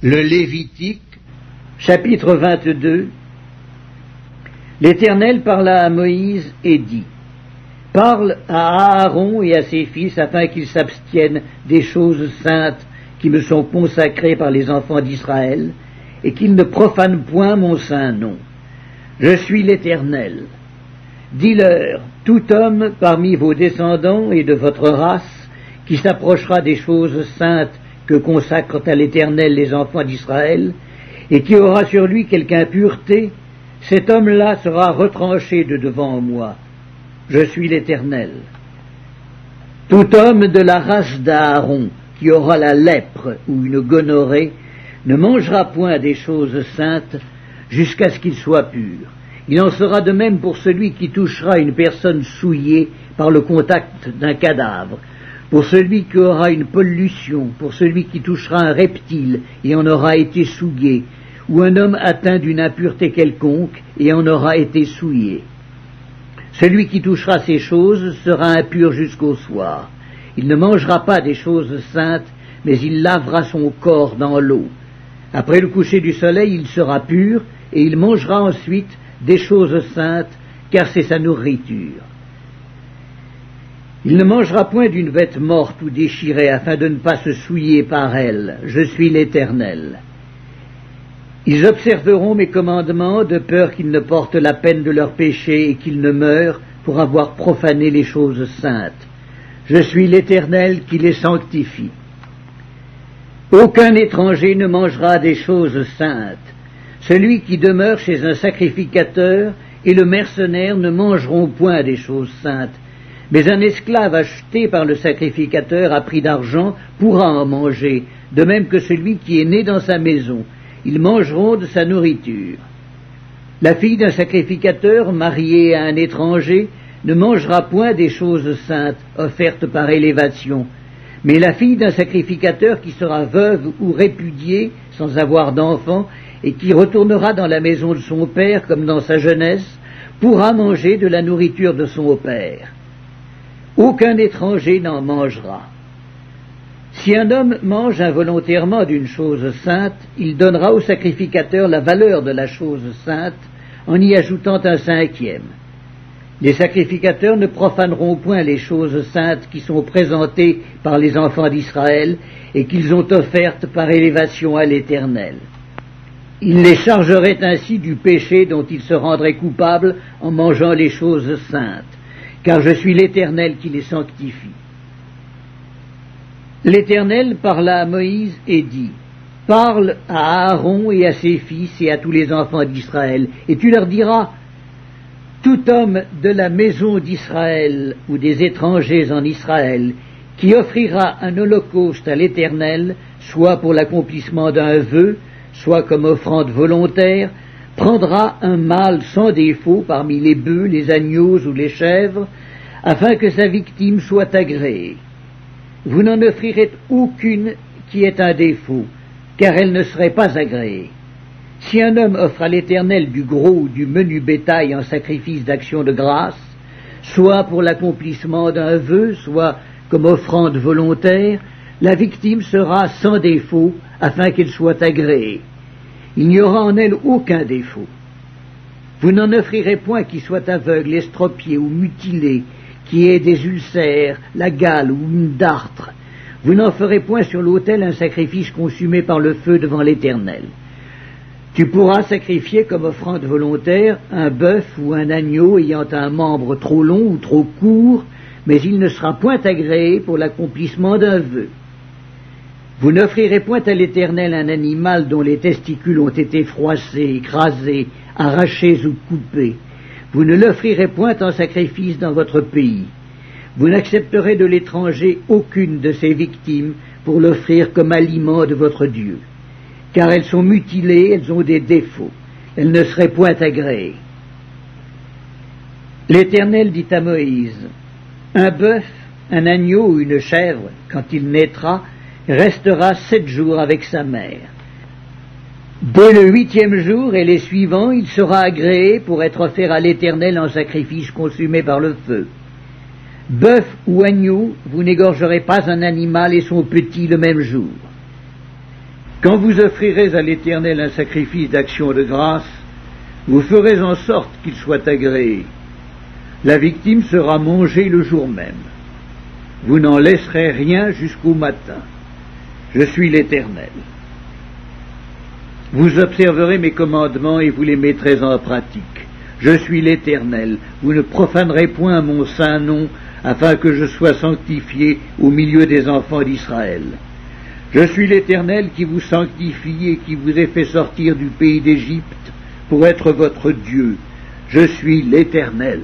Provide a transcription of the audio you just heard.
Le Lévitique, chapitre 22. L'Éternel parla à Moïse et dit: Parle à Aaron et à ses fils afin qu'ils s'abstiennent des choses saintes qui me sont consacrées par les enfants d'Israël, et qu'ils ne profanent point mon saint nom. Je suis l'Éternel. Dis-leur: tout homme parmi vos descendants et de votre race qui s'approchera des choses saintes que consacrent à l'Éternel les enfants d'Israël, et qui aura sur lui quelque impureté, cet homme-là sera retranché de devant moi. Je suis l'Éternel. Tout homme de la race d'Aaron qui aura la lèpre ou une gonorrhée ne mangera point des choses saintes jusqu'à ce qu'il soit pur. Il en sera de même pour celui qui touchera une personne souillée par le contact d'un cadavre, pour celui qui aura une pollution, pour celui qui touchera un reptile et en aura été souillé, ou un homme atteint d'une impureté quelconque et en aura été souillé. Celui qui touchera ces choses sera impur jusqu'au soir. Il ne mangera pas des choses saintes, mais il lavera son corps dans l'eau. Après le coucher du soleil, il sera pur, et il mangera ensuite des choses saintes, car c'est sa nourriture. Il ne mangera point d'une bête morte ou déchirée, afin de ne pas se souiller par elle. Je suis l'Éternel. Ils observeront mes commandements, de peur qu'ils ne portent la peine de leur péché et qu'ils ne meurent pour avoir profané les choses saintes. Je suis l'Éternel qui les sanctifie. Aucun étranger ne mangera des choses saintes. Celui qui demeure chez un sacrificateur et le mercenaire ne mangeront point des choses saintes. Mais un esclave acheté par le sacrificateur à prix d'argent pourra en manger, de même que celui qui est né dans sa maison. Ils mangeront de sa nourriture. La fille d'un sacrificateur mariée à un étranger ne mangera point des choses saintes offertes par élévation, mais la fille d'un sacrificateur qui sera veuve ou répudiée sans avoir d'enfant et qui retournera dans la maison de son père comme dans sa jeunesse pourra manger de la nourriture de son père. Aucun étranger n'en mangera. Si un homme mange involontairement d'une chose sainte, il donnera au sacrificateur la valeur de la chose sainte en y ajoutant un cinquième. Les sacrificateurs ne profaneront point les choses saintes qui sont présentées par les enfants d'Israël et qu'ils ont offertes par élévation à l'Éternel. Ils les chargeraient ainsi du péché dont ils se rendraient coupables en mangeant les choses saintes, car je suis l'Éternel qui les sanctifie. L'Éternel parla à Moïse et dit: Parle à Aaron et à ses fils et à tous les enfants d'Israël, et tu leur diras: tout homme de la maison d'Israël ou des étrangers en Israël qui offrira un holocauste à l'Éternel, soit pour l'accomplissement d'un vœu, soit comme offrande volontaire, prendra un mâle sans défaut parmi les bœufs, les agneaux ou les chèvres, afin que sa victime soit agréée. Vous n'en offrirez aucune qui ait un défaut, car elle ne serait pas agréée. Si un homme offre à l'Éternel du gros ou du menu bétail en sacrifice d'action de grâce, soit pour l'accomplissement d'un vœu, soit comme offrande volontaire, la victime sera sans défaut, afin qu'elle soit agréée. Il n'y aura en elle aucun défaut. Vous n'en offrirez point qui soit aveugle, estropié ou mutilé, qui ait des ulcères, la gale ou une dartre. Vous n'en ferez point sur l'autel un sacrifice consumé par le feu devant l'Éternel. Tu pourras sacrifier comme offrande volontaire un bœuf ou un agneau ayant un membre trop long ou trop court, mais il ne sera point agréé pour l'accomplissement d'un vœu. Vous n'offrirez point à l'Éternel un animal dont les testicules ont été froissés, écrasés, arrachés ou coupés. Vous ne l'offrirez point en sacrifice dans votre pays. Vous n'accepterez de l'étranger aucune de ses victimes pour l'offrir comme aliment de votre Dieu. Car elles sont mutilées, elles ont des défauts. Elles ne seraient point agréées. L'Éternel dit à Moïse: un bœuf, un agneau ou une chèvre, quand il naîtra, restera 7 jours avec sa mère. Dès le 8e jour et les suivants, il sera agréé pour être offert à l'Éternel en sacrifice consumé par le feu. Bœuf ou agneau, vous n'égorgerez pas un animal et son petit le même jour. Quand vous offrirez à l'Éternel un sacrifice d'action de grâce, vous ferez en sorte qu'il soit agréé. La victime sera mangée le jour même. Vous n'en laisserez rien jusqu'au matin. Je suis l'Éternel. Vous observerez mes commandements et vous les mettrez en pratique. Je suis l'Éternel. Vous ne profanerez point mon saint nom, afin que je sois sanctifié au milieu des enfants d'Israël. Je suis l'Éternel qui vous sanctifie et qui vous ai fait sortir du pays d'Égypte pour être votre Dieu. Je suis l'Éternel.